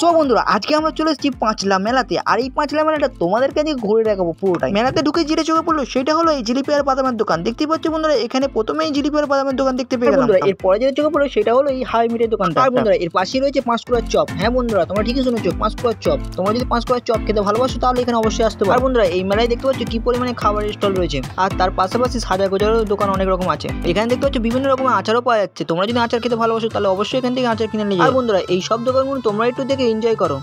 So বন্ধুরা আজকে আমরা চলে এসেছি পাঁচলা মেলাতে। আর এই পাঁচলা মেলাটা তোমাদের কাছে ঘুরে দেখাবো পুরোটাই। মেলাতে ঢুকে যেটা চোখে পড়লো সেটা হলো এই জিলিপি আর বাদামের দোকান। দেখতে পাচ্ছ বন্ধুরা এখানে প্রথমেই জিলিপি আর বাদামের দোকান দেখতে পেয়ে গেলাম। এরপরে যেটা চোখে পড়লো সেটা হলো এই হাই মিটের দোকানটা। আর বন্ধুরা এর পাশেই রয়েছে পাঁশকুড়ার চপ। হ্যাঁ বন্ধুরা তোমরা ঠিকই শুনেছো, পাঁশকুড়ার চপ। তোমরা যদি পাঁশকুড়ার চপ খেতে ভালোবাসো তাহলে এখানে অবশ্যই আসতে পারো। আর বন্ধুরা এই মেলায় দেখতে পাচ্ছ কি পরিমাণে খাবারের স্টল রয়েছে, আর তার পাশাপাশি সাজা গোজারও দোকান অনেক রকম আছে। এখানে দেখতে পাচ্ছ বিভিন্ন রকমের আচারও পাওয়া যাচ্ছে। তোমরা যদি আচার খেতে ভালোবাসো তাহলে অবশ্যই এখান থেকে আচার কিনে নিয়ে যাও। আর বন্ধুরা এই সব দোকানগুলো তোমরা একটু দেখে এনজয় করো।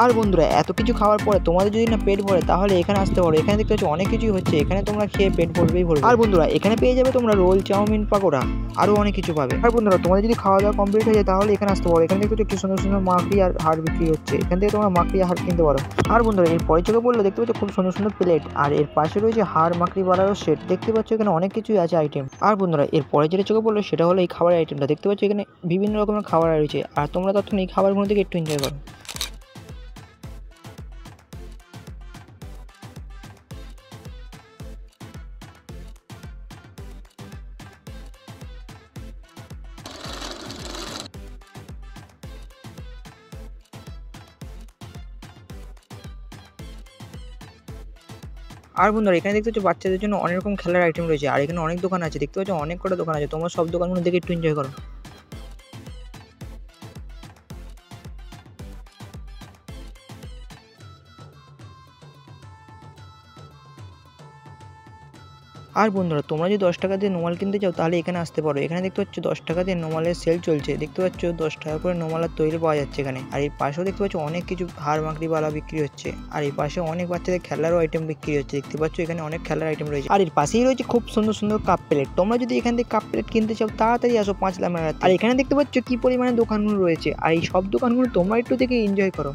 আর বন্ধুরা এত কিছু খাওয়ার পরে তোমাদের যদি না পেট ভরে তাহলে এখানে আসতে পারো। এখানে দেখতে পাচ্ছ অনেক কিছুই হচ্ছে, এখানে তোমরা খেয়ে পেট ভরবেই ভরবে। আর বন্ধুরা এখানে পেয়ে যাবে তোমরা রোল, চাউমিন, পাকোড়া, আরও অনেক কিছু পাবে। আর বন্ধুরা তোমাদের যদি খাওয়া দাওয়া কমপ্লিট হয়ে যায় তাহলে এখানে আসতে পারো। এখানে দেখতে পাচ্ছ কি সুন্দর সুন্দর মাকড়ি আর হাড় বিক্রি হচ্ছে, এখান থেকে তোমরা মাকড়ি আর হাড় কিনতে পারো। আর বন্ধুরা এর পরে চোখে বললো দেখতে পাচ্ছ খুব সুন্দর সুন্দর প্লেট, আর এর পাশে রয়েছে হাড় মাকড়ি বাড়ারও সেট। দেখতে পাচ্ছ এখানে অনেক কিছুই আছে আইটেম। আর বন্ধুরা এর পরে যেটা চোখে বললো সেটা হলো এই খাবারের আইটেমটা। দেখতে পাচ্ছ এখানে বিভিন্ন রকমের খাবার রয়েছে, আর তোমরা তখন এই খাবারগুলো থেকে একটু এনজয় করো। আর বন্ধুরা এখানে দেখতে পাচ্ছ বাচ্চাদের জন্য অনেক রকম খেলার আইটেম রয়েছে, আর এখানে অনেক দোকান আছে। দেখতে পাচ্ছ অনেক কটা দোকান আছে, তোমরা সব দোকানগুলো দেখে একটু এনজয় করো। আর বন্ধুরা তোমরা যদি 10 টাকা দিয়ে নোমাল কিনতে চাও তাহলে এখানে আসতে পারো। এখানে দেখতে পাচ্ছ 10 টাকা দিয়ে নোমালের সেল চলছে। দেখতে পাচ্ছ 10 টাকা করে নোমালের তৈরি পাওয়া যাচ্ছে এখানে। আর এই পাশেও দেখতে পাচ্ছ অনেক কিছু হাড় মাকড়ি বালা বিক্রি হচ্ছে, আর এই পাশে অনেক বাচ্চাদের খেলারও আইটেম বিক্রি হচ্ছে। দেখতে পাচ্ছ এখানে অনেক খেলার আইটেম রয়েছে, আর এর পাশেই রয়েছে খুব সুন্দর সুন্দর কাপ প্লেট। তোমরা যদি এখান থেকে কাপ প্লেট কিনতে চাও তাড়াতাড়ি আসো পাঁচলা মেলাতে। আর এখানে দেখতে পাচ্ছ কি পরিমাণে দোকানগুলো রয়েছে, আর এই সব দোকানগুলো তোমরা একটু দেখে এনজয় করো।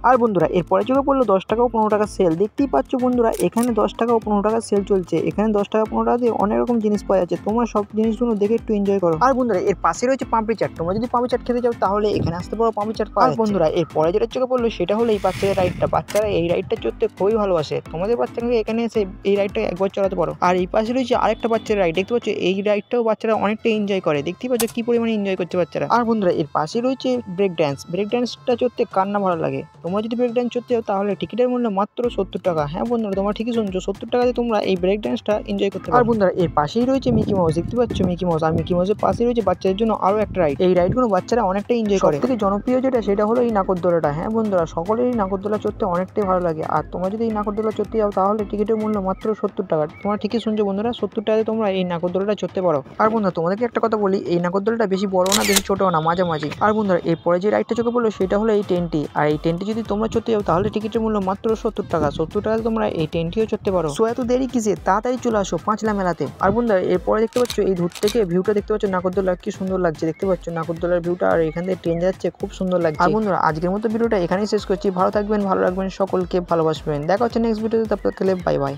আর বন্ধুরা এরপরে চোখে পড়লো 10 টাকা ও 15 টাকা সেল। দেখতেই পাচ্ছ বন্ধুরা এখানে 10 টাকা ও 15 টাকা সেল চলছে। এখানে 10 টাকা 15 টাকা দিয়ে অনেক রকম জিনিস পাওয়া যাচ্ছে, তোমরা সব জিনিসগুলো দেখে একটু এনজয় করো। আর বন্ধুরা এর পাশে রয়েছে পাপড়ি চাট। তোমরা যদি পাপড়ি চাট খেতে চাও তাহলে এখানে আসতে পারো, পাপড়ি চাট পাওয়া যাচ্ছে। বন্ধুরা এরপরে যেটা চোখে পড়লো সেটা হলো এই বাচ্চাদের রাইডটা। বাচ্চারা এই রাইডটা চড়তে খুবই ভালোবাসে, তোমাদের বাচ্চাকে এখানে এসে এই রাইডটা একবার চড়াতে পারো। আর এই পাশে রয়েছে আরেকটা বাচ্চার রাইড। দেখতে পাচ্ছ এই রাইডটাও বাচ্চারা অনেকটা এনজয় করে। দেখতেই পাচ্ছ কি পরিমাণে এনজয় করছে বাচ্চারা। আর বন্ধুরা এর পাশে রয়েছে ব্রেক ড্যান্স। ব্রেক ড্যান্সটা চড়তে কার না ভালো লাগে। তোমরা যদি ব্রেক ড্যান্স চড়তে তাহলে টিকিটের মূল্য মাত্র 70 টাকা। হ্যাঁ বন্ধুরা তোমরা ঠিকই শুনছো, 70 টাকাতে তোমরা এই ব্রেক ড্যান্সটা এনজয় করতে পারো। আর বন্ধুরা এর পাশেই রয়েছে মিকি মাউস। দেখতে পাচ্ছ মিকি মাউস, আর মিকি মাউসের পাশেই রয়েছে বাচ্চাদের জন্য আরও একটা রাইড। এই রাইডগুলো বাচ্চারা অনেকটা এনজয় করে। সবথেকে জনপ্রিয় যেটা সেটা হলো এই নাগরদোলাটা। হ্যাঁ বন্ধুরা সকলেরই নাগরদোলা চড়তে অনেকটাই ভালো লাগে, আর তোমরা যদি এই নাগরদোলা চড়তে যাও তাহলে টিকিটের মূল্য মাত্র 70 টাকা। তোমরা ঠিকই শুনছো বন্ধুরা, 70 টাকাতে তোমরা এই নাগরদোলাটা চড়তে পারো। আর বন্ধুরা তোমাদেরকে একটা কথা বলি, এই নাগরদোলাটা বেশি বড় না বেশি ছোটও না, মাঝামাঝি। আর বন্ধুরা এরপরে যে রাইডটা চোখে পড়লো সেটা হলো এই ট্রেনটি। আর এই ট্রেনটি যদি তোমরা চড়তে যাও তাহলে টিকিটের মূল্য মাত্র 70 টাকা। 70 টাকায় তোমরা এই ট্রেনটিও চড়তে পারো। সো এত দেরি কিসে, তাড়াতাড়ি চলে আসো পাঁচলা মেলাতে। আর বন্ধুরা এরপরে দেখতে পাচ্ছ এই দূর থেকে ভিউটা দেখতে পাচ্ছ নাগরদোলা কি সুন্দর লাগছে। দেখতে পাচ্ছ নাগরদোলার ভিউটা, আর এখান থেকে ট্রেন যাচ্ছে, খুব সুন্দর লাগছে। আর বন্ধুরা আজকের মতো ভিডিওটা এখানেই শেষ করছি। ভালো থাকবেন, ভালো রাখবেন, সকলকে ভালোবাসবেন। দেখা হচ্ছে নেক্সট ভিডিওতে, তারপর বাই বাই।